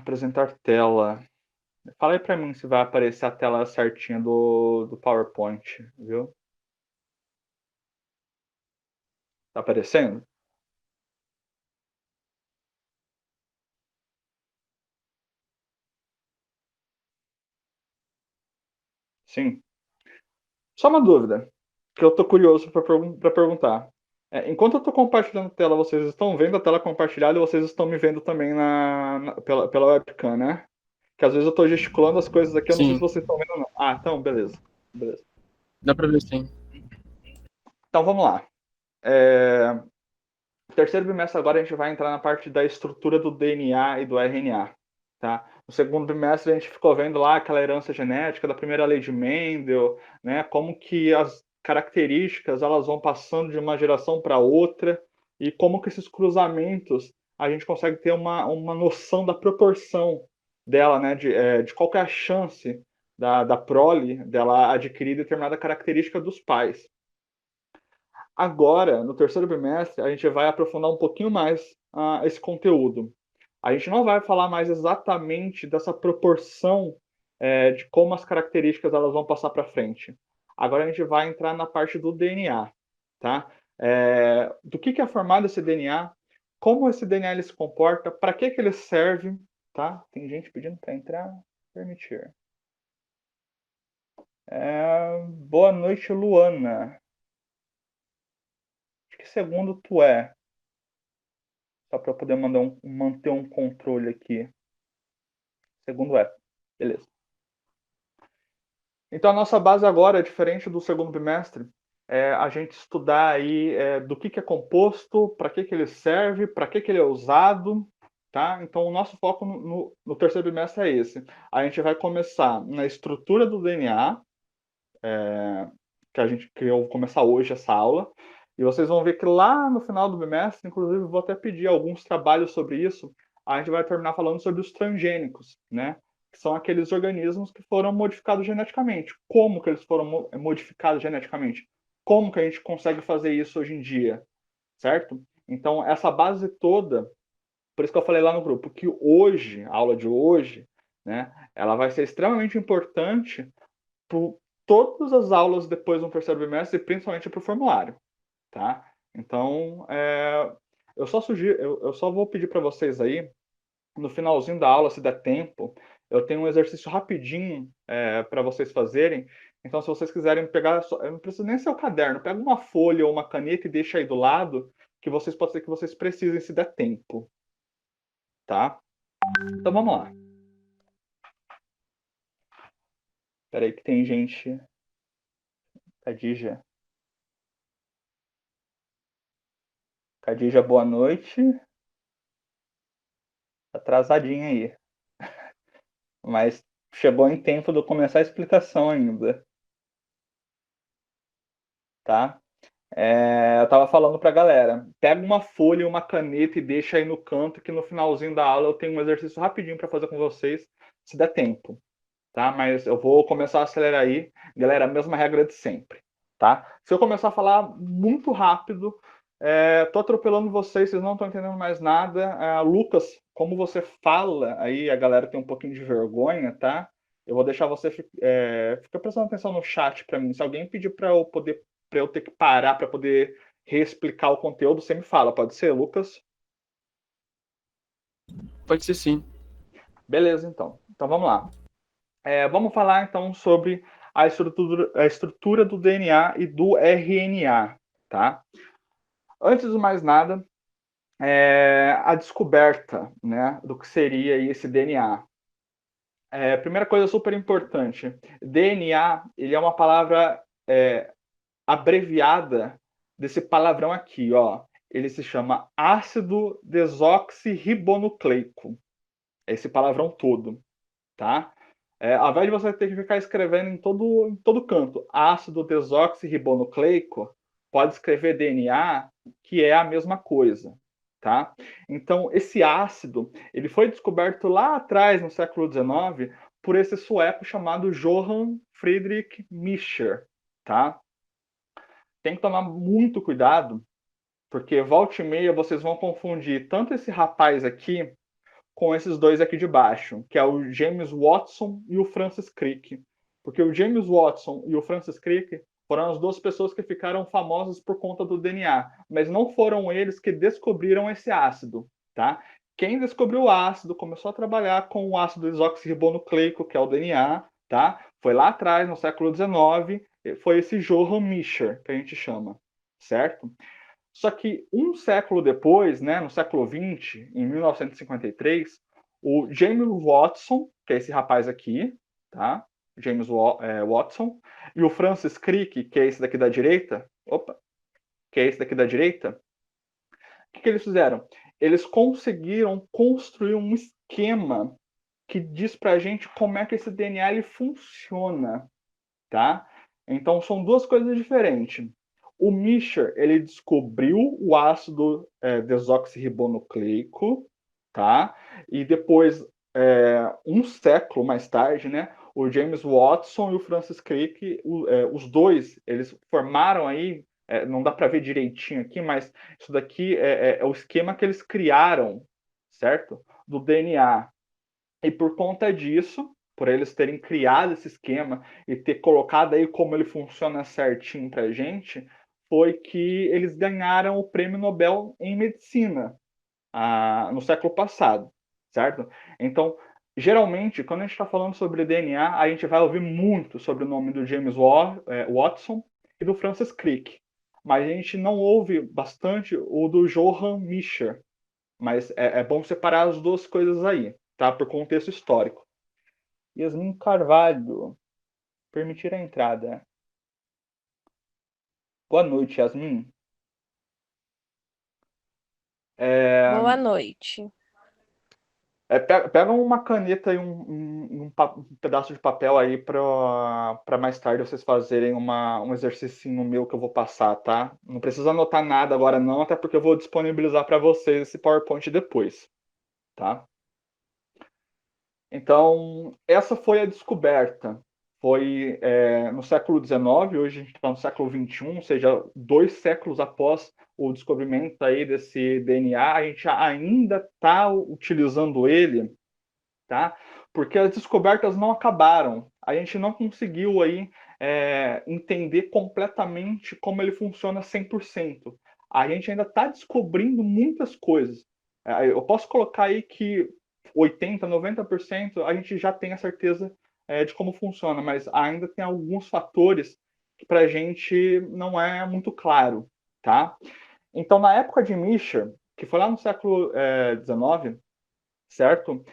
Apresentar tela. Fala aí pra mim se vai aparecer a tela certinha do PowerPoint, viu? Tá aparecendo? Sim. Só uma dúvida, que eu tô curioso pra perguntar. Enquanto eu tô compartilhando a tela, vocês estão vendo a tela compartilhada e vocês estão me vendo também pela webcam, né? Que às vezes eu tô gesticulando as coisas aqui, eu não sei se Sim, vocês estão vendo ou não. Ah, então, beleza. Beleza. dá pra ver sim. Então vamos lá. É, Terceiro bimestre agora a gente vai entrar na parte da estrutura do DNA e do RNA, tá? No segundo bimestre a gente ficou vendo lá aquela herança genética da primeira lei de Mendel, né? Como que as características elas vão passando de uma geração para outra e como que esses cruzamentos a gente consegue ter uma noção da proporção dela, né? De qual que é a chance da prole dela adquirir determinada característica dos pais. Agora, no terceiro bimestre, a gente vai aprofundar um pouquinho mais esse conteúdo. A gente não vai falar mais exatamente dessa proporção de como as características elas vão passar para frente. Agora a gente vai entrar na parte do DNA, tá? Do que é formado esse DNA, como esse DNA ele se comporta, para que ele serve, tá? Tem gente pedindo para entrar, permitir. Boa noite, Luana. De que segundo tu é? Só para eu poder manter um controle aqui. Segundo é. Beleza. Então a nossa base agora, diferente do segundo bimestre, é a gente estudar aí do que é composto, para que ele serve, para que ele é usado, tá? Então o nosso foco no terceiro bimestre é esse. A gente vai começar na estrutura do DNA, que eu vou começar hoje essa aula, e vocês vão ver que lá no final do bimestre, inclusive, vou até pedir alguns trabalhos sobre isso. A gente vai terminar falando sobre os transgênicos, né? Que são aqueles organismos que foram modificados geneticamente. Como que eles foram modificados geneticamente? Como que a gente consegue fazer isso hoje em dia, certo? Então, essa base toda, por isso que eu falei lá no grupo, que hoje, a aula de hoje, né, ela vai ser extremamente importante por todas as aulas depois do terceiro bimestre, principalmente para o formulário, tá? Então, eu só sugiro, eu só vou pedir para vocês aí, no finalzinho da aula, se der tempo, eu tenho um exercício rapidinho para vocês fazerem. Então, se vocês quiserem pegar, não precisa nem ser o caderno, pega uma folha ou uma caneta e deixa aí do lado, que vocês pode ser que vocês precisem se der tempo, tá? Então vamos lá. Espera aí que tem gente. Cadija. Cadija, boa noite. Atrasadinha aí. Mas chegou em tempo de eu começar a explicação ainda, tá? Eu tava falando pra galera, pega uma folha e uma caneta e deixa aí no canto que no finalzinho da aula eu tenho um exercício rapidinho para fazer com vocês, se der tempo, tá? Mas eu vou começar a acelerar aí. Galera, a mesma regra de sempre, tá? Se eu começar a falar muito rápido, tô atropelando vocês não estão entendendo mais nada. Lucas, como você fala aí, a galera tem um pouquinho de vergonha, tá? Eu vou deixar você fica prestando atenção no chat para mim. Se alguém pedir para eu ter que parar para poder reexplicar o conteúdo, você me fala, pode ser, Lucas? Pode ser sim. Beleza, então. Então vamos lá. Vamos falar então sobre a estrutura do DNA e do RNA, tá? Antes de mais nada, a descoberta, né, do que seria esse DNA. Primeira coisa super importante, DNA, ele é uma palavra abreviada desse palavrão aqui, ó. Ele se chama ácido desoxirribonucleico. É esse palavrão todo, tá? Ao invés de você ter que ficar escrevendo em todo canto ácido desoxirribonucleico, pode escrever DNA, que é a mesma coisa, tá? Então, esse ácido, ele foi descoberto lá atrás, no século XIX, por esse sueco chamado Johann Friedrich Mischer, tá? Tem que tomar muito cuidado, porque volta e meia vocês vão confundir tanto esse rapaz aqui com esses dois aqui de baixo, que é o James Watson e o Francis Crick. Porque o James Watson e o Francis Crick foram as duas pessoas que ficaram famosas por conta do DNA, mas não foram eles que descobriram esse ácido, tá? Quem descobriu o ácido, começou a trabalhar com o ácido desoxirribonucleico, que é o DNA, tá? Foi lá atrás, no século XIX, foi esse Johann Mischer, que a gente chama, certo? Só que um século depois, né, no século XX, em 1953, o James Watson, que é esse rapaz aqui, tá? James Watson, e o Francis Crick, que é esse daqui da direita, que é esse daqui da direita, o que eles fizeram? Eles conseguiram construir um esquema que diz pra gente como é que esse DNA ele funciona, tá? Então são duas coisas diferentes. O Mischer, ele descobriu o ácido desoxirribonucleico, tá? E depois, um século mais tarde, né, o James Watson e o Francis Crick, os dois, eles formaram aí, não dá para ver direitinho aqui, mas isso daqui é o esquema que eles criaram, certo? Do DNA. E por conta disso, por eles terem criado esse esquema e ter colocado aí como ele funciona certinho pra gente, foi que eles ganharam o Prêmio Nobel em Medicina no século passado, certo? Então, geralmente, quando a gente está falando sobre DNA, a gente vai ouvir muito sobre o nome do James Watson e do Francis Crick, mas a gente não ouve bastante o do Johann Mischer, mas é bom separar as duas coisas aí, tá? Por contexto histórico. Yasmin Carvalho, permitir a entrada. Boa noite, Yasmin. Boa noite. Pega uma caneta e um pedaço de papel aí para mais tarde vocês fazerem um exercício meu que eu vou passar, tá? Não precisa anotar nada agora não, até porque eu vou disponibilizar para vocês esse PowerPoint depois, tá? Então, essa foi a descoberta. Foi no século XIX, hoje a gente está no século XXI, ou seja, 2 séculos após o descobrimento aí desse DNA, a gente ainda está utilizando ele, tá? Porque as descobertas não acabaram. A gente não conseguiu aí entender completamente como ele funciona 100%. A gente ainda está descobrindo muitas coisas. Eu posso colocar aí que 80, 90% a gente já tem a certeza de como funciona, mas ainda tem alguns fatores que para a gente não é muito claro, tá? Então, na época de Mischer, que foi lá no século XIX, certo?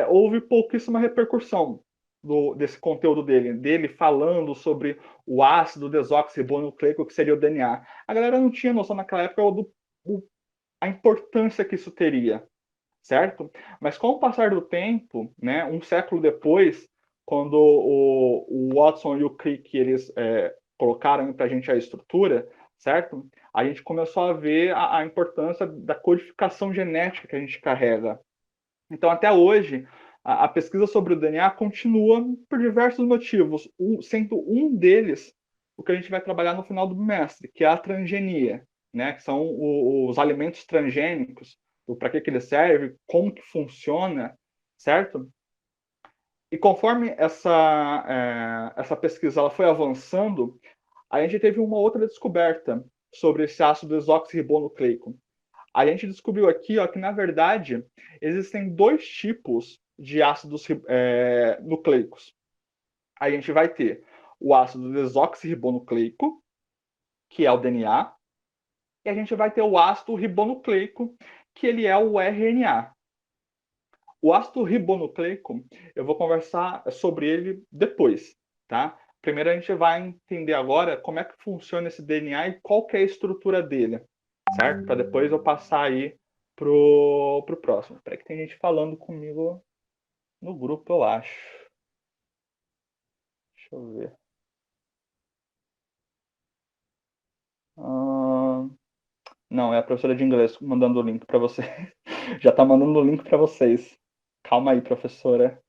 Houve pouquíssima repercussão desse conteúdo dele falando sobre o ácido desoxirribonucleico, que seria o DNA. A galera não tinha noção naquela época a importância que isso teria, certo? Mas com o passar do tempo, né, um século depois, quando o Watson e o Crick eles colocaram para a gente a estrutura, certo? A gente começou a ver a importância da codificação genética que a gente carrega. Então, até hoje, a pesquisa sobre o DNA continua por diversos motivos, sendo um deles o que a gente vai trabalhar no final do bimestre, que é a transgenia, né? Que são os alimentos transgênicos, para que ele serve, como que funciona, certo? E conforme essa pesquisa ela foi avançando, a gente teve uma outra descoberta sobre esse ácido desoxirribonucleico. A gente descobriu aqui ó, que, na verdade, existem 2 tipos de ácidos nucleicos. A gente vai ter o ácido desoxirribonucleico, que é o DNA, e a gente vai ter o ácido ribonucleico, que ele é o RNA. O ácido ribonucleico, eu vou conversar sobre ele depois, tá? Primeiro a gente vai entender agora como é que funciona esse DNA e qual que é a estrutura dele, certo? Para depois eu passar aí pro próximo. Espera que tem gente falando comigo no grupo, eu acho. Deixa eu ver. Não, é a professora de inglês mandando o link para vocês. Já tá mandando o link para vocês. Calma aí, professora.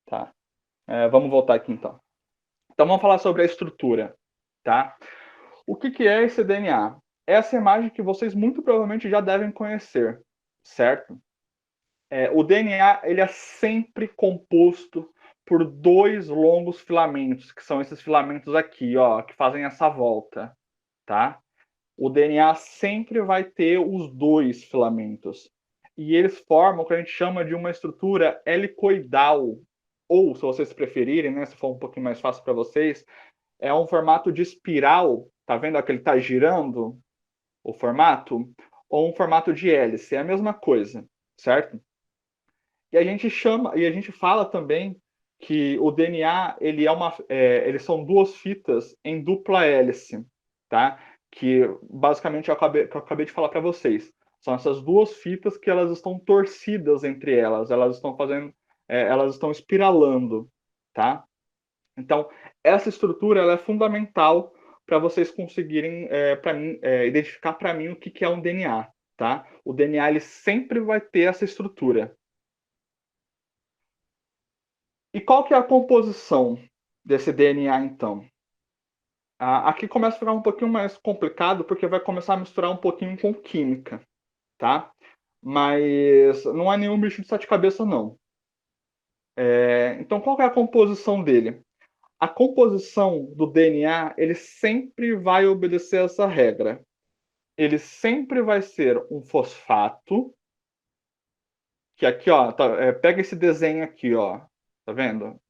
Tá. Vamos voltar aqui então. Então vamos falar sobre a estrutura, tá? O que é esse DNA? Essa imagem que vocês muito provavelmente já devem conhecer, certo? O DNA ele é sempre composto por 2 longos filamentos, que são esses filamentos aqui, ó, que fazem essa volta, tá? O DNA sempre vai ter os 2 filamentos. E eles formam o que a gente chama de uma estrutura helicoidal. Ou, se vocês preferirem, né, se for um pouquinho mais fácil para vocês, é um formato de espiral. Tá vendo que ele está girando o formato? Ou um formato de hélice. É a mesma coisa, certo? E a gente chama, e a gente fala também que o DNA eles são 2 fitas em dupla hélice, tá? Que basicamente que eu acabei de falar para vocês. São essas 2 fitas que elas estão torcidas entre elas, elas estão elas estão espiralando, tá? Então essa estrutura ela é fundamental para vocês conseguirem identificar para mim o que é um DNA, tá? O DNA ele sempre vai ter essa estrutura. E qual que é a composição desse DNA, então? Aqui começa a ficar um pouquinho mais complicado, porque vai começar a misturar um pouquinho com química, tá? Mas não é nenhum bicho de 7 cabeças, não. Então, qual que é a composição dele? A composição do DNA, ele sempre vai obedecer essa regra. Ele sempre vai ser um fosfato, que aqui, ó, pega esse desenho aqui, ó, tá vendo?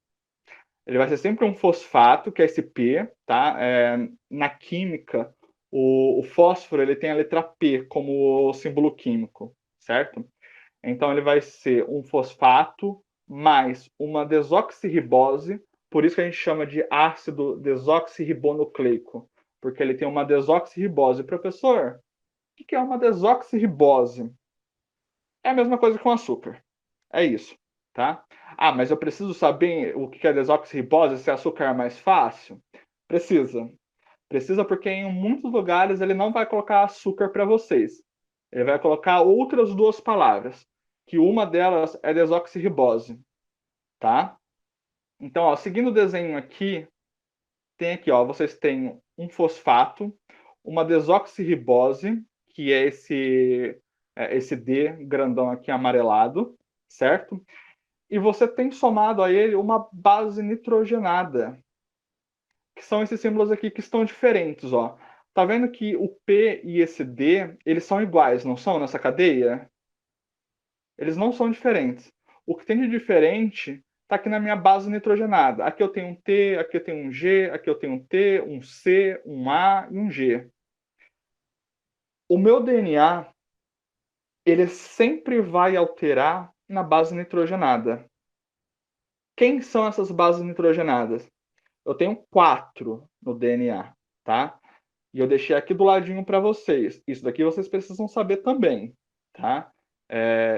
Ele vai ser sempre um fosfato, que é esse P, tá? Na química, o fósforo ele tem a letra P como símbolo químico, certo? Então ele vai ser um fosfato mais uma desoxirribose, por isso que a gente chama de ácido desoxirribonucleico, porque ele tem uma desoxirribose. Professor, o que é uma desoxirribose? É a mesma coisa que um açúcar. É isso, tá? Ah, mas eu preciso saber o que é desoxirribose, se açúcar é mais fácil? Precisa. Precisa porque em muitos lugares ele não vai colocar açúcar para vocês. Ele vai colocar outras 2 palavras, que uma delas é desoxirribose, tá? Então, ó, seguindo o desenho aqui, tem aqui, ó, vocês têm um fosfato, uma desoxirribose, que é esse D grandão aqui amarelado, certo? E você tem somado a ele uma base nitrogenada, que são esses símbolos aqui que estão diferentes, ó. Tá vendo que o P e esse D, eles são iguais, não são, nessa cadeia? Eles não são diferentes. O que tem de diferente está aqui na minha base nitrogenada. Aqui eu tenho um T, aqui eu tenho um G, aqui eu tenho um T, um C, um A e um G. O meu DNA, ele sempre vai alterar na base nitrogenada. Quem são essas bases nitrogenadas? Eu tenho 4 no DNA, tá? E eu deixei aqui do ladinho para vocês. Isso daqui vocês precisam saber também, tá?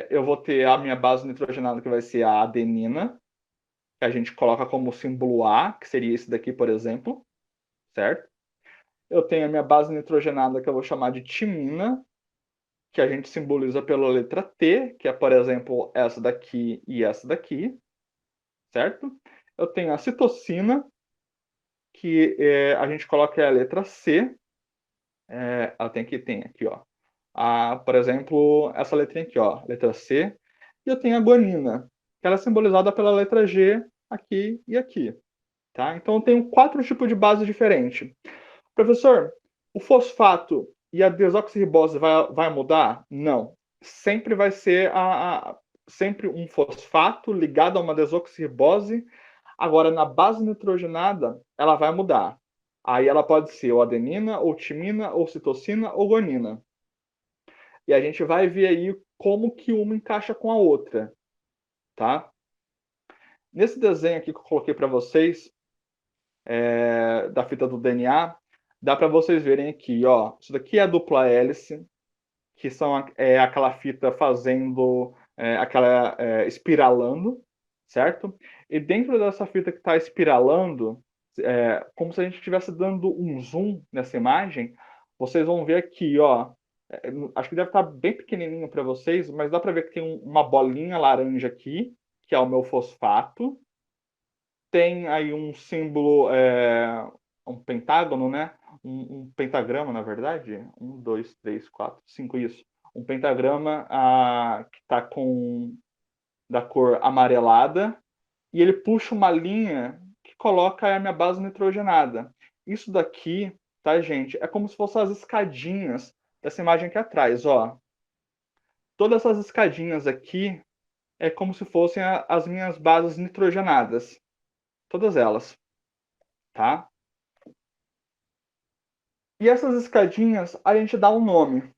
Eu vou ter a minha base nitrogenada, que vai ser a adenina, que a gente coloca como símbolo A, que seria esse daqui, por exemplo, certo? Eu tenho a minha base nitrogenada, que eu vou chamar de timina, que a gente simboliza pela letra T, que é, por exemplo, essa daqui e essa daqui, certo? Eu tenho a citocina, que a gente coloca a letra C. Ela tem aqui, ó. Por exemplo, essa letrinha aqui, ó, letra C. E eu tenho a guanina, que ela é simbolizada pela letra G aqui e aqui. Tá? Então eu tenho 4 tipos de base diferentes. Professor, o fosfato e a desoxirribose vai mudar? Não. Sempre vai ser sempre um fosfato ligado a uma desoxirribose. Agora, na base nitrogenada, ela vai mudar. Aí ela pode ser ou adenina, ou timina, ou citosina, ou guanina. E a gente vai ver aí como que uma encaixa com a outra, tá? Nesse desenho aqui que eu coloquei para vocês, da fita do DNA, dá para vocês verem aqui, ó. Isso daqui é a dupla hélice, que são aquela fita fazendo aquela espiralando, certo? E dentro dessa fita que está espiralando, como se a gente estivesse dando um zoom nessa imagem, vocês vão ver aqui, ó. Acho que deve estar bem pequenininho para vocês, mas dá para ver que tem uma bolinha laranja aqui, que é o meu fosfato. Tem aí um símbolo, um pentágono, né? Um pentagrama, na verdade. 1, 2, 3, 4, 5, isso. Um pentagrama que está da cor amarelada, e ele puxa uma linha que coloca a minha base nitrogenada. Isso daqui, tá, gente, é como se fossem as escadinhas dessa imagem aqui atrás, ó. Todas essas escadinhas aqui é como se fossem as minhas bases nitrogenadas. Todas elas, tá? E essas escadinhas a gente dá um nome,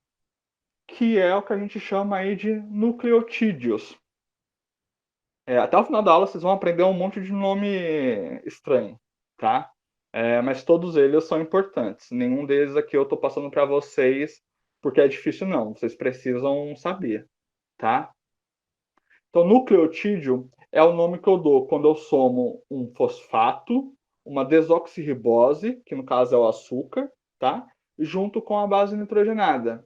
que é o que a gente chama aí de nucleotídeos. Até o final da aula vocês vão aprender um monte de nome estranho, tá? Mas todos eles são importantes. Nenhum deles aqui eu estou passando para vocês porque é difícil, não. Vocês precisam saber, tá? Então, nucleotídeo é o nome que eu dou quando eu somo um fosfato, uma desoxirribose, que no caso é o açúcar, tá? Junto com a base nitrogenada.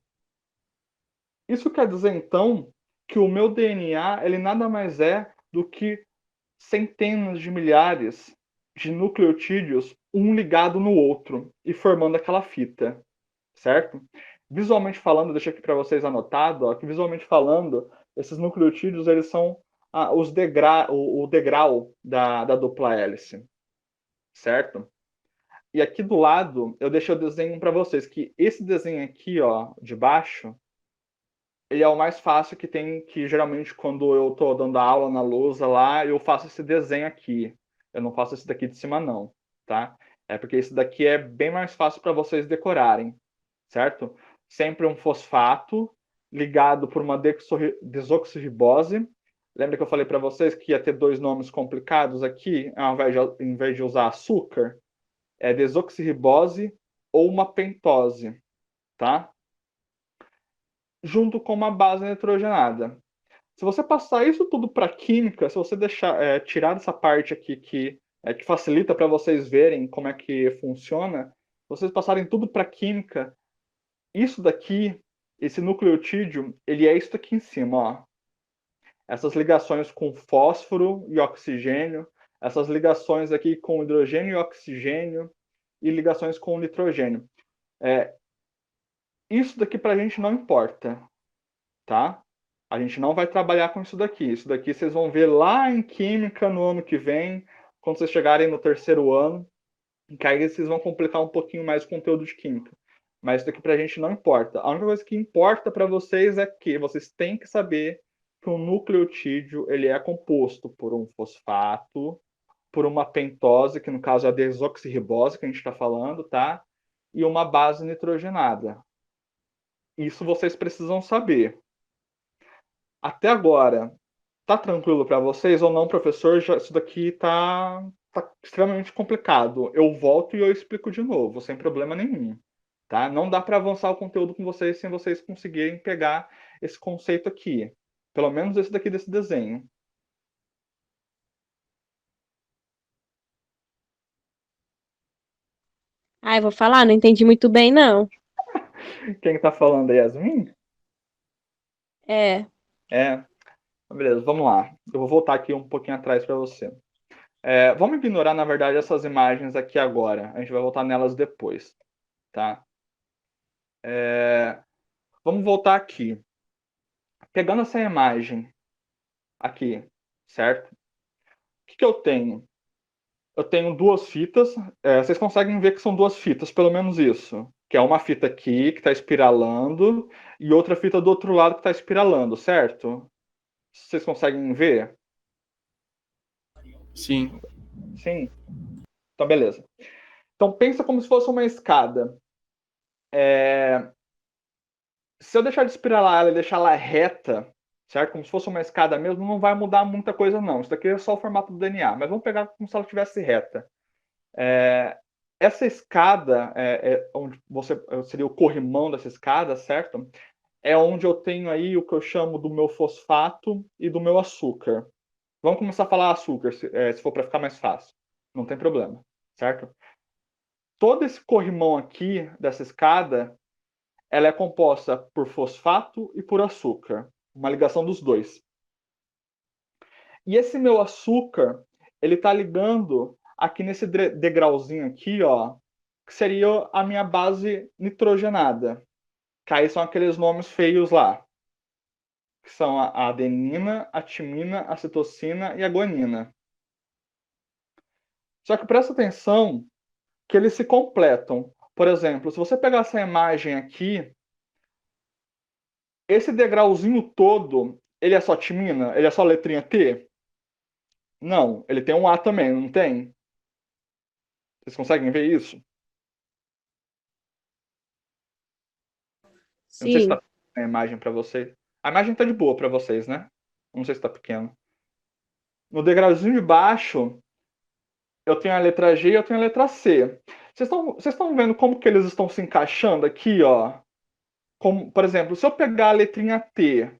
Isso quer dizer, então, que o meu DNA ele nada mais é do que centenas de milhares de nucleotídeos, um ligado no outro, e formando aquela fita, certo? Visualmente falando, deixa aqui para vocês anotado, ó, que visualmente falando, esses nucleotídeos eles são o degrau da dupla hélice, certo? E aqui do lado eu deixei o desenho para vocês, que esse desenho aqui, ó, de baixo, ele é o mais fácil que tem, que geralmente quando eu estou dando aula na lousa lá, eu faço esse desenho aqui. Eu não faço esse daqui de cima não, tá? É porque esse daqui é bem mais fácil para vocês decorarem, certo? Sempre um fosfato ligado por uma desoxirribose. Lembra que eu falei para vocês que ia ter dois nomes complicados aqui, ao invés de usar açúcar? É desoxirribose ou uma pentose, tá? Junto com uma base nitrogenada. Se você passar isso tudo para química, se você deixar tirar dessa parte aqui que facilita para vocês verem como é que funciona, vocês passarem tudo para química, isso daqui, esse nucleotídeo, ele é isso aqui em cima, ó. Essas ligações com fósforo e oxigênio, essas ligações aqui com hidrogênio e oxigênio e ligações com nitrogênio. Isso daqui para a gente não importa, tá? A gente não vai trabalhar com isso daqui. Isso daqui vocês vão ver lá em Química no ano que vem, quando vocês chegarem no terceiro ano, que aí vocês vão complicar um pouquinho mais o conteúdo de Química. Mas isso daqui pra gente não importa. A única coisa que importa para vocês é que vocês têm que saber que o nucleotídeo ele é composto por um fosfato, por uma pentose, que no caso é a desoxirribose que a gente está falando, tá? E uma base nitrogenada. Isso vocês precisam saber. Até agora, tá tranquilo para vocês ou não, professor? Isso daqui tá extremamente complicado. Eu volto e eu explico de novo, sem problema nenhum, tá? Não dá para avançar o conteúdo com vocês sem vocês conseguirem pegar esse conceito aqui. Pelo menos esse daqui desse desenho. Ai, vou falar, não entendi muito bem, não. Quem tá falando é Yasmin? É. Beleza, vamos lá. Eu vou voltar aqui um pouquinho atrás para você. Vamos ignorar, na verdade, essas imagens aqui agora. A gente vai voltar nelas depois, tá? Vamos voltar aqui. Pegando essa imagem aqui, certo? O que eu tenho? Eu tenho duas fitas. Vocês conseguem ver que são duas fitas, pelo menos isso. Que é uma fita aqui que está espiralando e outra fita do outro lado que está espiralando, certo? Vocês conseguem ver? Sim. Sim? Então, beleza. Então, pensa como se fosse uma escada. Se eu deixar de espiralar ela e deixar ela reta, certo? Como se fosse uma escada mesmo, não vai mudar muita coisa, não. Isso daqui é só o formato do DNA. Mas vamos pegar como se ela estivesse reta. Essa escada, onde seria o corrimão dessa escada, certo? É onde eu tenho aí o que eu chamo do meu fosfato e do meu açúcar. Vamos começar a falar açúcar, se for para ficar mais fácil. Não tem problema, certo? Todo esse corrimão aqui dessa escada, ela é composta por fosfato e por açúcar. Uma ligação dos dois. E esse meu açúcar, ele está ligando aqui nesse degrauzinho aqui, ó, que seria a minha base nitrogenada, Que aí são aqueles nomes feios lá. Que são a adenina, a timina, a citosina e a guanina. Só que presta atenção que eles se completam. Por exemplo, se você pegar essa imagem aqui, esse degrauzinho todo, ele é só timina? Ele é só letrinha T? Não, ele tem um A também, não tem? Vocês conseguem ver isso? Eu não sei se Sim. está a imagem para vocês. A imagem está de boa para vocês, né? Não sei se está pequeno. No degrauzinho de baixo, eu tenho a letra G e eu tenho a letra C. Vocês estão vendo como que eles estão se encaixando aqui, ó? Como, por exemplo, se eu pegar a letrinha T,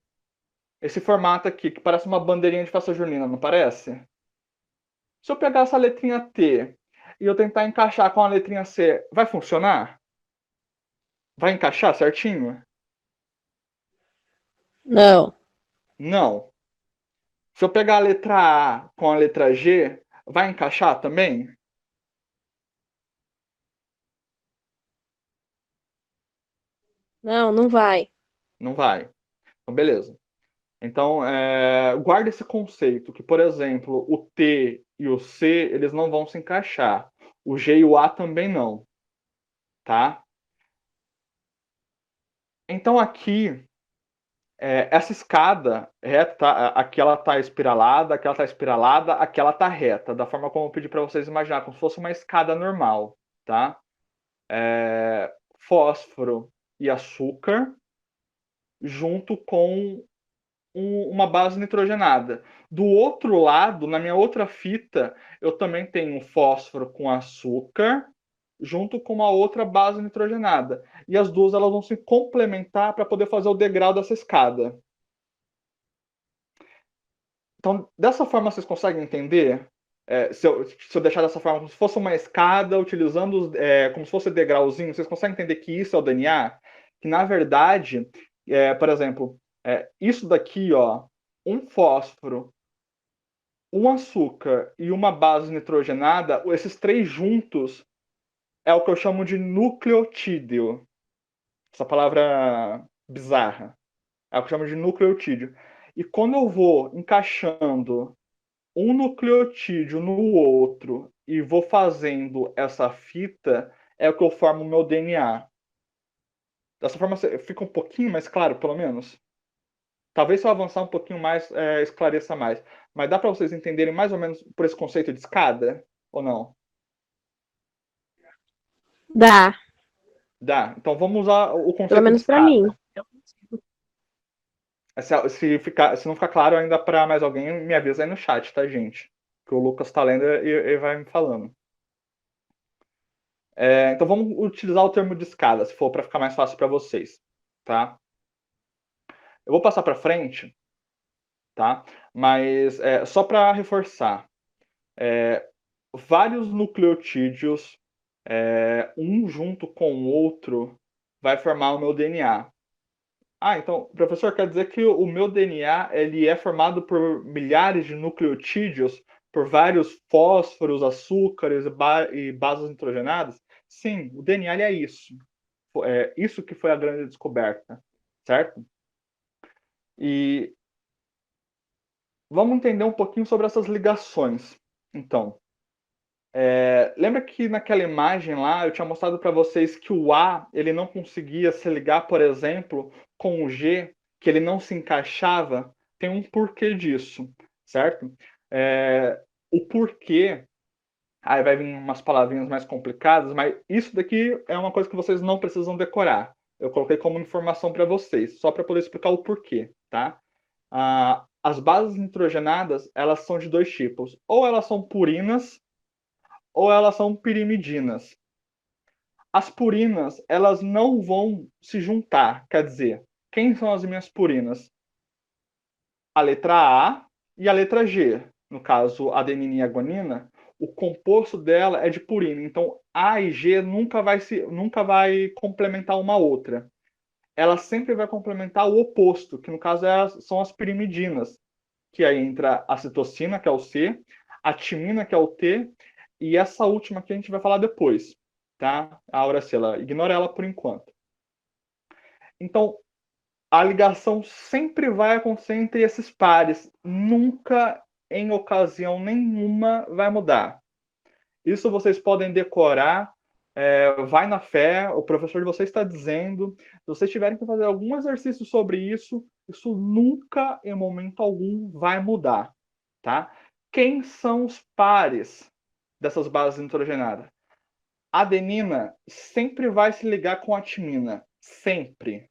esse formato aqui, que parece uma bandeirinha de festa junina, não parece? Se eu pegar essa letrinha T e eu tentar encaixar com a letrinha C, vai funcionar? Vai encaixar certinho? Não. Não. Se eu pegar a letra A com a letra G, vai encaixar também? Não, não vai. Não vai. Então, beleza. Então, guarda esse conceito que, por exemplo, o T e o C, eles não vão se encaixar. O G e o A também não, tá? Então, aqui, essa escada reta, aqui ela está espiralada, aqui ela está espiralada, aqui ela está reta, da forma como eu pedi para vocês imaginar, como se fosse uma escada normal, tá? Fósforo e açúcar, junto com uma base nitrogenada. Do outro lado, na minha outra fita, eu também tenho fósforo com açúcar, junto com uma outra base nitrogenada. E as duas elas vão se complementar para poder fazer o degrau dessa escada. Então, dessa forma, vocês conseguem entender? Se eu deixar dessa forma, como se fosse uma escada, utilizando como se fosse degrauzinho, vocês conseguem entender que isso é o DNA? Que, na verdade, por exemplo, isso daqui, ó, um fósforo, um açúcar e uma base nitrogenada, esses três juntos é o que eu chamo de nucleotídeo. Essa palavra bizarra. É o que eu chamo de nucleotídeo. E quando eu vou encaixando um nucleotídeo no outro e vou fazendo essa fita, é o que eu formo o meu DNA. Dessa forma fica um pouquinho mais claro, pelo menos. Talvez se eu avançar um pouquinho mais, esclareça mais. Mas dá para vocês entenderem mais ou menos por esse conceito de escada? Ou não? Dá. Dá. Então vamos usar o Pelo conceito de menos pra escada. mim. Se não ficar claro ainda para mais alguém, me avisa aí no chat, tá, gente? Que o Lucas tá lendo e vai me falando. Então vamos utilizar o termo de escada, se for para ficar mais fácil para vocês, tá? Eu vou passar para frente, tá? Mas só para reforçar, vários nucleotídeos, um junto com o outro, vai formar o meu DNA. Ah, então, professor, quer dizer que o meu DNA ele é formado por milhares de nucleotídeos, por vários fósforos, açúcares e bases nitrogenadas? Sim, o DNA ele é isso. É isso que foi a grande descoberta, certo? E vamos entender um pouquinho sobre essas ligações. Então, lembra que naquela imagem lá eu tinha mostrado para vocês que o A ele não conseguia se ligar, por exemplo, com o G, que ele não se encaixava? Tem um porquê disso, certo? O porquê, aí vai vir umas palavrinhas mais complicadas, mas isso daqui é uma coisa que vocês não precisam decorar. Eu coloquei como informação para vocês, só para poder explicar o porquê, tá? As bases nitrogenadas, elas são de dois tipos. Ou elas são purinas, ou elas são pirimidinas. As purinas, elas não vão se juntar. Quer dizer, quem são as minhas purinas? A letra A e a letra G. No caso, a adenina e a guanina, o composto dela é de purina. Então, A e G nunca vai complementar uma outra. Ela sempre vai complementar o oposto, que no caso são as pirimidinas, que aí entra a citosina, que é o C, a timina, que é o T, e essa última que a gente vai falar depois, tá? A uracila, ignora ela por enquanto. Então, a ligação sempre vai acontecer entre esses pares. Nunca, em ocasião nenhuma, vai mudar. Isso vocês podem decorar. Vai na fé, o professor de vocês está dizendo. Se vocês tiverem que fazer algum exercício sobre isso, isso nunca, em momento algum, vai mudar. Tá? Quem são os pares dessas bases nitrogenadas? A adenina sempre vai se ligar com a timina. Sempre.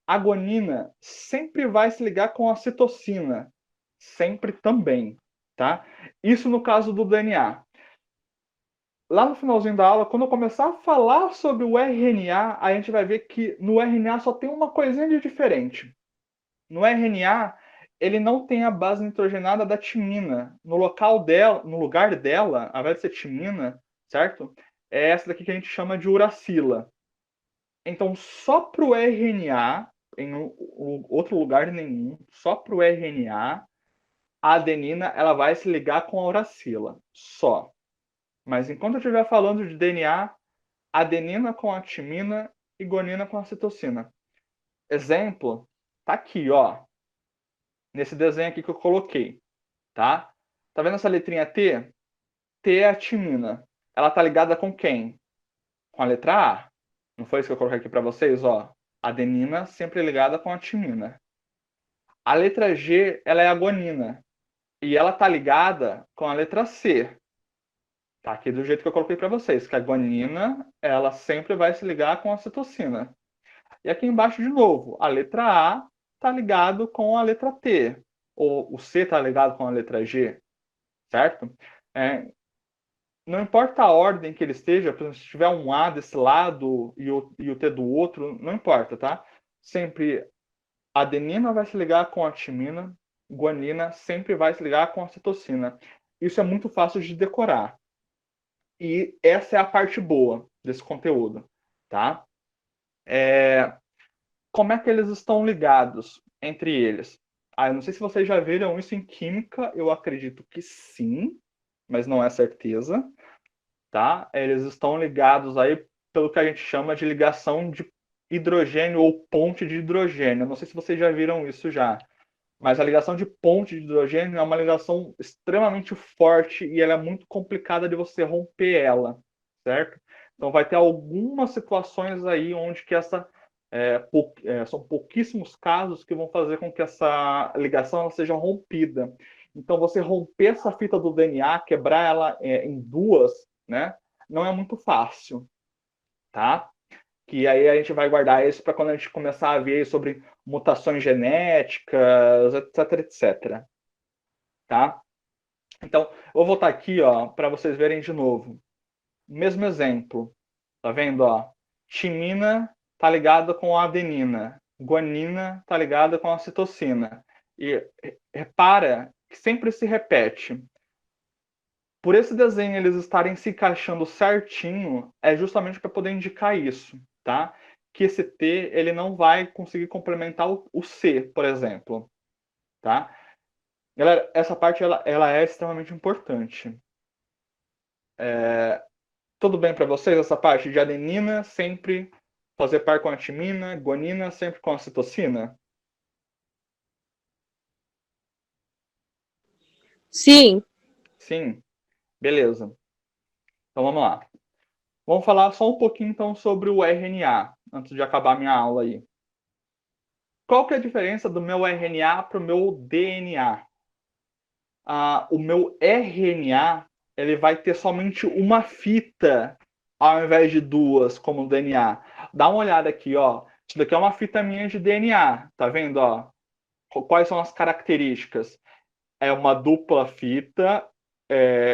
A guanina sempre vai se ligar com a citosina. Sempre também. Tá? Isso no caso do DNA. Lá no finalzinho da aula, quando eu começar a falar sobre o RNA, a gente vai ver que no RNA só tem uma coisinha de diferente. No RNA, ele não tem a base nitrogenada da timina. No lugar dela, ao invés de ser timina, certo? É essa daqui que a gente chama de uracila. Então, só para o RNA, em outro lugar nenhum, só para o RNA, a adenina ela vai se ligar com a uracila. Só. Mas enquanto eu estiver falando de DNA, adenina com a timina e guanina com a citosina. Exemplo, tá aqui, ó. Nesse desenho aqui que eu coloquei, tá? Tá vendo essa letrinha T? T é a timina. Ela tá ligada com quem? Com a letra A. Não foi isso que eu coloquei aqui para vocês, ó? Adenina sempre ligada com a timina. A letra G, ela é a guanina. E ela tá ligada com a letra C. Tá aqui do jeito que eu coloquei para vocês, que a guanina, ela sempre vai se ligar com a citosina. E aqui embaixo, de novo, a letra A está ligado com a letra T. Ou o C está ligado com a letra G, certo? Não importa a ordem que ele esteja, por exemplo, se tiver um A desse lado e o T do outro, não importa, tá? Sempre a adenina vai se ligar com a timina, guanina sempre vai se ligar com a citosina. Isso é muito fácil de decorar. E essa é a parte boa desse conteúdo, tá? Como é que eles estão ligados entre eles? Eu não sei se vocês já viram isso em química, eu acredito que sim, mas não é certeza, tá? Eles estão ligados aí pelo que a gente chama de ligação de hidrogênio ou ponte de hidrogênio. Eu não sei se vocês já viram isso já, mas a ligação de ponte de hidrogênio é uma ligação extremamente forte e ela é muito complicada de você romper ela, certo? Então vai ter algumas situações aí onde que são pouquíssimos casos que vão fazer com que essa ligação ela seja rompida. Então você romper essa fita do DNA, quebrar ela em duas, né? Não é muito fácil, tá? Que aí a gente vai guardar isso para quando a gente começar a ver sobre mutações genéticas, etc, etc. Tá? Então, eu vou voltar aqui, ó, para vocês verem de novo. Mesmo exemplo. Tá vendo, ó? Timina tá ligada com a adenina. Guanina tá ligada com a citosina. E repara que sempre se repete. Por esse desenho eles estarem se encaixando certinho, é justamente para poder indicar isso, tá? Que esse T ele não vai conseguir complementar o C, por exemplo, tá? Galera, essa parte ela é extremamente importante. Tudo bem para vocês essa parte de adenina sempre fazer par com a timina, guanina sempre com a citosina? Sim. Sim, beleza. Então vamos lá. Vamos falar só um pouquinho então sobre o RNA, antes de acabar minha aula aí. Qual que é a diferença do meu RNA para o meu DNA? O meu RNA ele vai ter somente uma fita ao invés de duas, como o DNA. Dá uma olhada aqui, ó. Isso daqui é uma fita minha de DNA, tá vendo, ó? Quais são as características? É uma dupla fita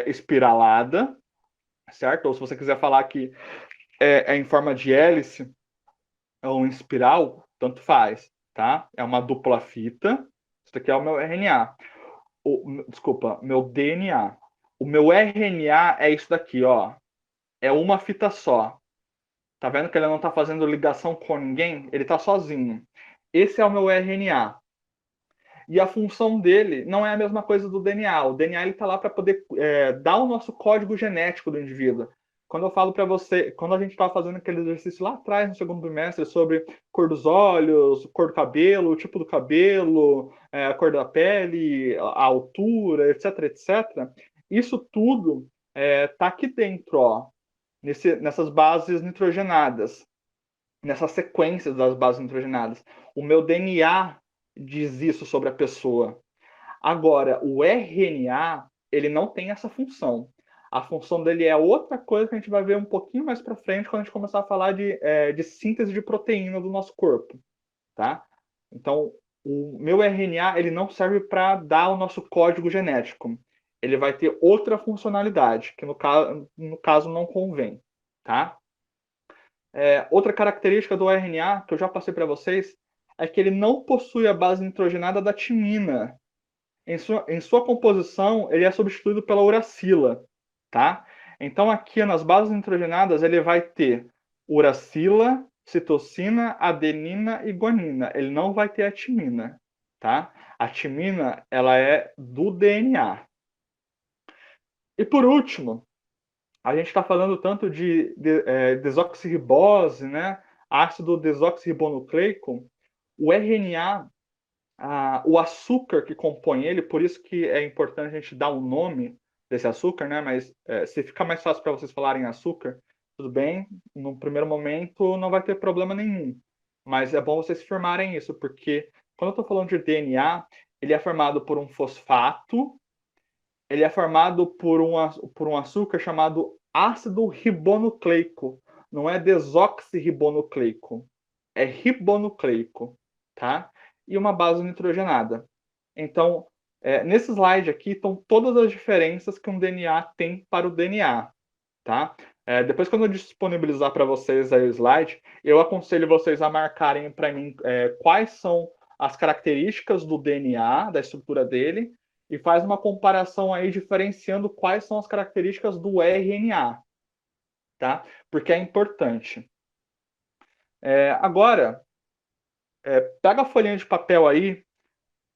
espiralada, certo? Ou se você quiser falar que é em forma de hélice ou em espiral, tanto faz, tá? É uma dupla fita. Isso daqui é o meu RNA. Desculpa, meu DNA. O meu RNA é isso daqui, ó. É uma fita só. Tá vendo que ele não está fazendo ligação com ninguém? Ele está sozinho. Esse é o meu RNA. E a função dele não é a mesma coisa do DNA. O DNA está lá para poder dar o nosso código genético do indivíduo. quando eu falo para você, quando a gente estava fazendo aquele exercício lá atrás no segundo bimestre sobre cor dos olhos, cor do cabelo, o tipo do cabelo, a cor da pele, a altura, etc, etc. Isso tudo tá aqui dentro, ó, nessas bases nitrogenadas, nessas sequências das bases nitrogenadas. O meu DNA diz isso sobre a pessoa. Agora, o RNA, ele não tem essa função. A função dele é outra coisa que a gente vai ver um pouquinho mais para frente quando a gente começar a falar de síntese de proteína do nosso corpo, tá? Então, o meu RNA, ele não serve para dar o nosso código genético. Ele vai ter outra funcionalidade, que no caso não convém, tá? Outra característica do RNA, que eu já passei para vocês, é que ele não possui a base nitrogenada da timina. Em sua composição, ele é substituído pela uracila, tá? Então, aqui nas bases nitrogenadas, ele vai ter uracila, citosina, adenina e guanina. Ele não vai ter a timina, tá? A timina, ela é do DNA. E por último, a gente está falando tanto de desoxirribose, né? Ácido desoxirribonucleico. O RNA, o açúcar que compõe ele, por isso que é importante a gente dar um nome desse açúcar, né? Mas se ficar mais fácil para vocês falarem açúcar, tudo bem, no primeiro momento não vai ter problema nenhum. Mas é bom vocês firmarem isso, porque quando eu estou falando de DNA, ele é formado por um fosfato, ele é formado por um açúcar chamado ácido ribonucleico. Não é desoxirribonucleico, é ribonucleico, tá? E uma base nitrogenada. Então, nesse slide aqui estão todas as diferenças que um DNA tem para o DNA, tá? Depois, quando eu disponibilizar para vocês aí o slide, eu aconselho vocês a marcarem para mim quais são as características do DNA, da estrutura dele, e faz uma comparação aí diferenciando quais são as características do RNA, tá? Porque é importante. Agora, pega a folhinha de papel aí,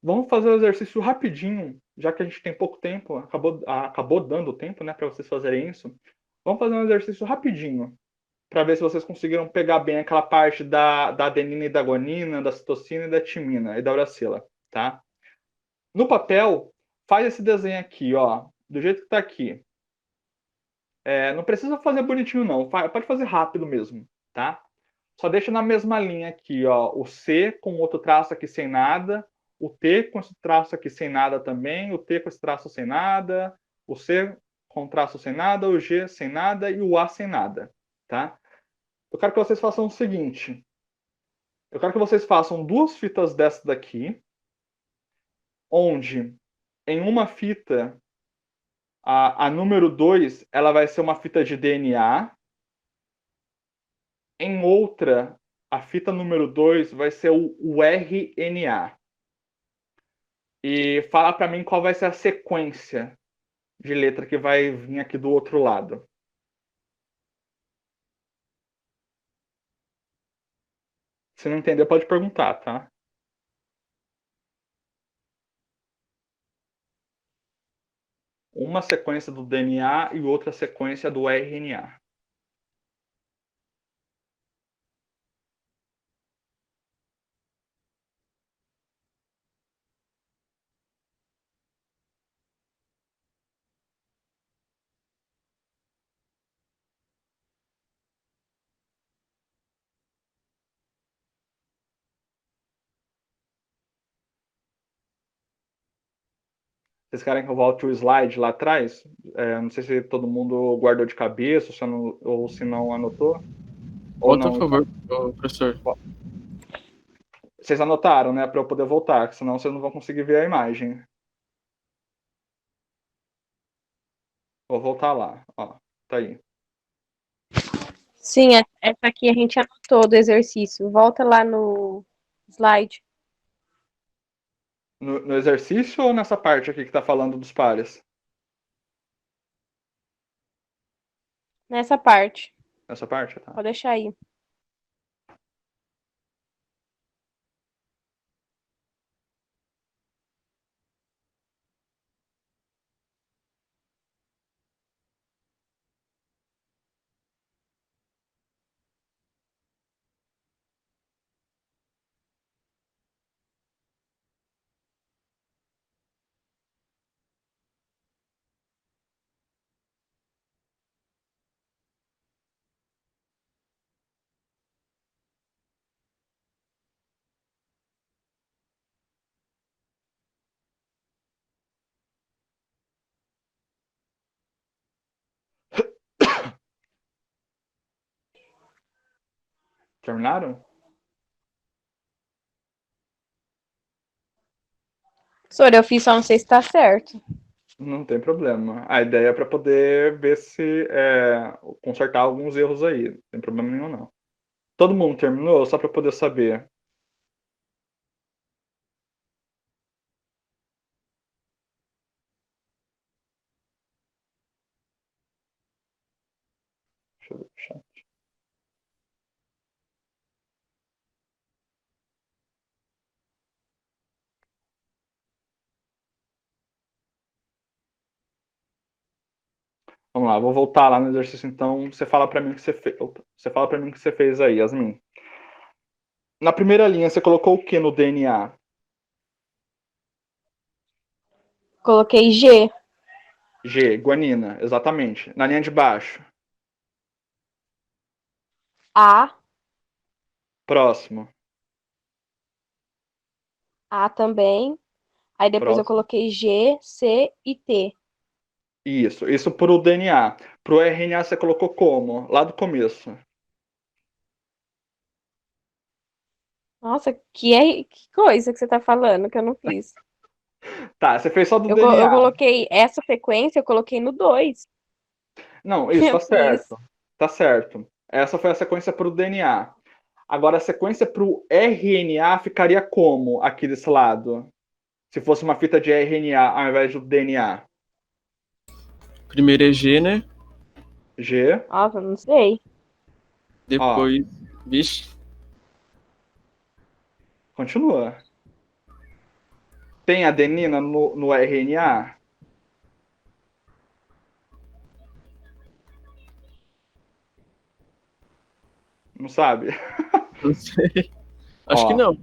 vamos fazer o exercício rapidinho, já que a gente tem pouco tempo, acabou dando tempo, né, para vocês fazerem isso. Vamos fazer um exercício rapidinho, para ver se vocês conseguiram pegar bem aquela parte da adenina e da guanina, da citosina e da timina e da uracila, tá? No papel, faz esse desenho aqui, ó, do jeito que está aqui. Não precisa fazer bonitinho, não. Pode fazer rápido mesmo, tá? Só deixa na mesma linha aqui, ó. O C com outro traço aqui sem nada. O T com esse traço aqui sem nada também. O T com esse traço sem nada. O C com traço sem nada. O G sem nada. E o A sem nada, tá? Eu quero que vocês façam o seguinte. Eu quero que vocês façam duas fitas dessa daqui. Onde em uma fita, a número 2 ela vai ser uma fita de DNA. Em outra, a fita número 2 vai ser o RNA. E fala para mim qual vai ser a sequência de letra que vai vir aqui do outro lado. Se não entender, pode perguntar, tá? Uma sequência do DNA e outra sequência do RNA. Vocês querem que eu volte o slide lá atrás? Não sei se todo mundo guardou de cabeça ou se não anotou. Ou Volta, por não, favor, então. professor. Vocês anotaram, né? Para eu poder voltar, senão vocês não vão conseguir ver a imagem. Vou voltar lá. Ó, tá aí. Sim, essa aqui a gente anotou do exercício. Volta lá no slide. No exercício ou nessa parte aqui que está falando dos pares? Nessa parte. Nessa parte? Tá. Pode deixar aí. Terminaram? Professor, eu fiz, só não sei se tá certo. Não tem problema. A ideia é para poder ver se consertar alguns erros aí. Não tem problema nenhum, não. Todo mundo terminou? Só para poder saber. Deixa eu ver o chat. Vamos lá, vou voltar lá no exercício, então. Você fala para mim o que você fez. Você fala para mim o que você fez aí, Yasmin. Na primeira linha, você colocou o que no DNA? Coloquei G, G, guanina, exatamente. Na linha de baixo. A, Próximo. A também. Aí depois eu Próximo. coloquei G, C e T. Isso pro DNA. Pro RNA você colocou como? Lá do começo. Nossa, que coisa que você tá falando que eu não fiz. Tá, você fez só do Eu DNA. coloquei essa sequência, eu coloquei no 2. Não, isso, tá Eu fiz. certo. Tá certo. Essa foi a sequência pro DNA. Agora, a sequência pro RNA ficaria como aqui desse lado? Se fosse uma fita de RNA ao invés do DNA. Primeiro é G, né? G, Nossa, não sei. ó, Depois. Vixe. continua. Tem adenina no RNA? Não sabe? Não sei. Acho que Ó, não.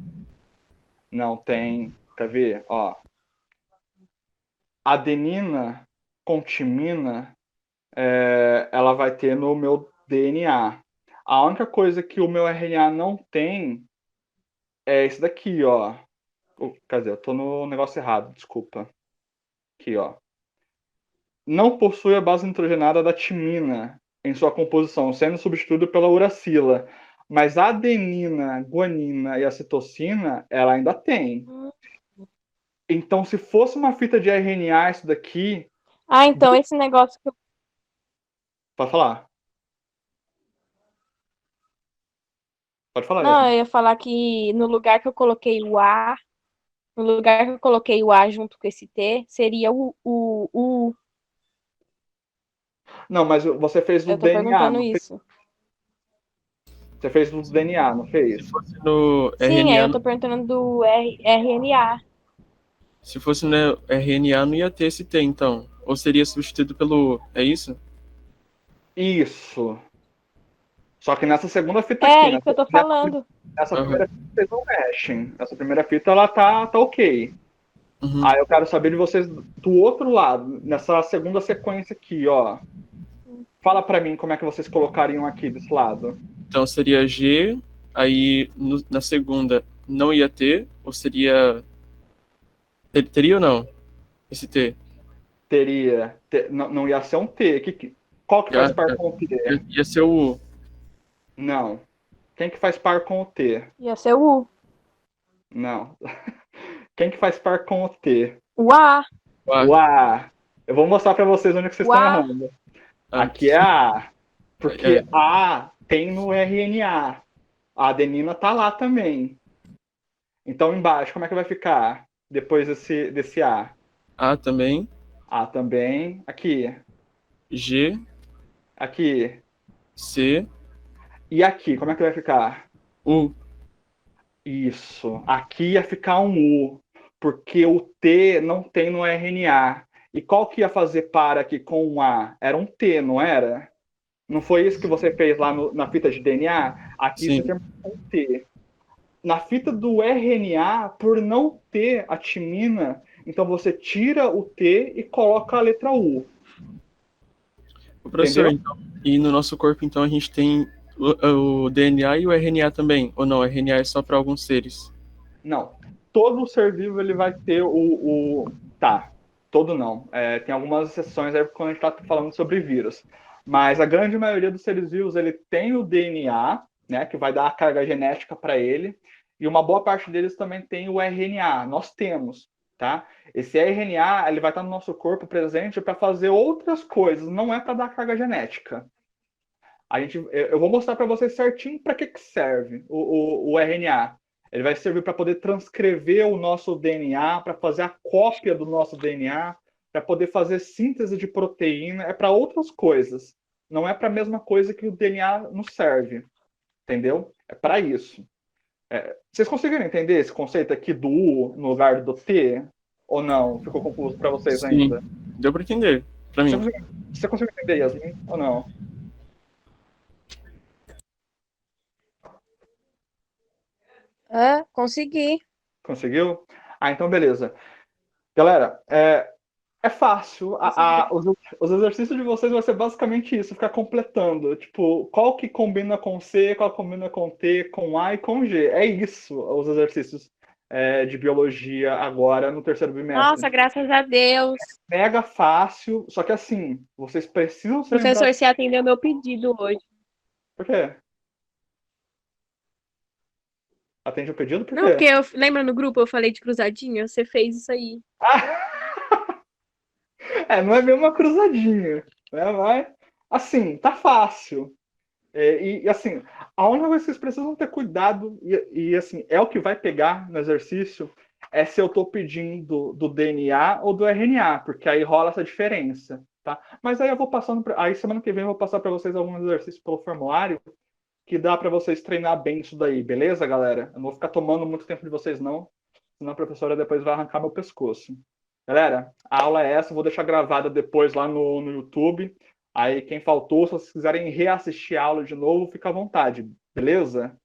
não tem. Quer ver? Ó, adenina com timina, ela vai ter no meu DNA. A única coisa que o meu RNA não tem é esse daqui, ó. Quer dizer, eu tô no negócio errado, desculpa. Aqui, ó. Não possui a base nitrogenada da timina em sua composição, sendo substituído pela uracila. Mas a adenina, guanina e a citosina, ela ainda tem. Então, se fosse uma fita de RNA, isso daqui. Ah, então esse negócio que eu... Pode falar. Pode falar, Não, Yasmin. eu ia falar que no lugar que eu coloquei o A, no lugar que eu coloquei o A junto com esse T, seria o. Não, mas você fez do Eu tô DNA, perguntando não fez? isso. Você fez do DNA, não Se fez? fosse no Sim, aí RNA, eu tô perguntando do RNA. se fosse no RNA, não ia ter esse T, então. Ou seria substituído pelo O, é isso? Isso. Só que nessa segunda fita É, aqui, isso que eu tô nessa, falando. essa Aham. primeira fita vocês não mexem. Essa primeira fita, ela tá ok. Uhum. Aí eu quero saber de vocês do outro lado, nessa segunda sequência aqui, ó. Fala pra mim como é que vocês colocariam aqui desse lado. Então seria G, aí na segunda não ia ter, ou seria. Teria ou não? Esse T? Não ia ser um T. Qual que faz Ia, par com o T? ia ser o U. Não. Quem que faz par com o T? Ia ser o U. Não. Quem que faz par com o T? O A. O A. Eu vou mostrar pra vocês onde que vocês O estão A. errando. Ah, Aqui é a A. é, Porque A tem no RNA. A adenina tá lá também. Então embaixo, como é que vai ficar? Depois desse A. A também, A também. Aqui. G, Aqui. C, E aqui, como é que vai ficar? U. Isso. Aqui ia ficar um U. Porque o T não tem no RNA. E qual que ia fazer par aqui com um A? Era um T, não era? Não foi isso que você fez lá na fita de DNA? Aqui você Sim. tem um T. Na fita do RNA, por não ter a timina, então você tira o T e coloca a letra U. O professor, Entendeu? então, e no nosso corpo, então, a gente tem o DNA e o RNA também, ou não? O RNA é só para alguns seres? Não. Todo ser vivo ele vai ter Tá. Todo não. Tem algumas exceções aí quando a gente está falando sobre vírus. Mas a grande maioria dos seres vivos ele tem o DNA, né, que vai dar a carga genética para ele, e uma boa parte deles também tem o RNA. Nós temos, tá? Esse RNA, ele vai estar no nosso corpo presente para fazer outras coisas, não é para dar carga genética. Eu vou mostrar para vocês certinho para que serve o RNA. Ele vai servir para poder transcrever o nosso DNA, para fazer a cópia do nosso DNA, para poder fazer síntese de proteína, é para outras coisas. Não é para a mesma coisa que o DNA nos serve, entendeu? É para isso. Vocês conseguiram entender esse conceito aqui do U no lugar do T? Ou não? Ficou confuso para vocês Sim, ainda? deu para entender, para mim. Você conseguiu entender, Yasmin, ou não? Consegui. Conseguiu? Então beleza. Galera, é fácil. Os exercícios de vocês vai ser basicamente isso, ficar completando. Tipo, qual que combina com C, qual combina com T, com A e com G. É isso, os exercícios de biologia agora no terceiro bimestre. Nossa, graças a Deus. Mega fácil, só que assim, vocês precisam se Professor, lembrar... você atendeu meu pedido hoje. Por quê? Atende o pedido? Por quê? Não, porque lembra no grupo eu falei de cruzadinha? Você fez isso aí. Não é bem uma cruzadinha, né? Mas, assim, tá fácil. E assim, a única coisa que vocês precisam ter cuidado, assim, é o que vai pegar no exercício, é se eu tô pedindo do DNA ou do RNA, porque aí rola essa diferença, tá? Mas aí eu vou passando, aí semana que vem eu vou passar para vocês alguns exercícios pelo formulário, que dá para vocês treinar bem isso daí, beleza, galera? Eu não vou ficar tomando muito tempo de vocês, não, senão a professora depois vai arrancar meu pescoço. Galera, a aula é essa, eu vou deixar gravada depois lá no YouTube. Aí, quem faltou, se vocês quiserem reassistir a aula de novo, fica à vontade, beleza?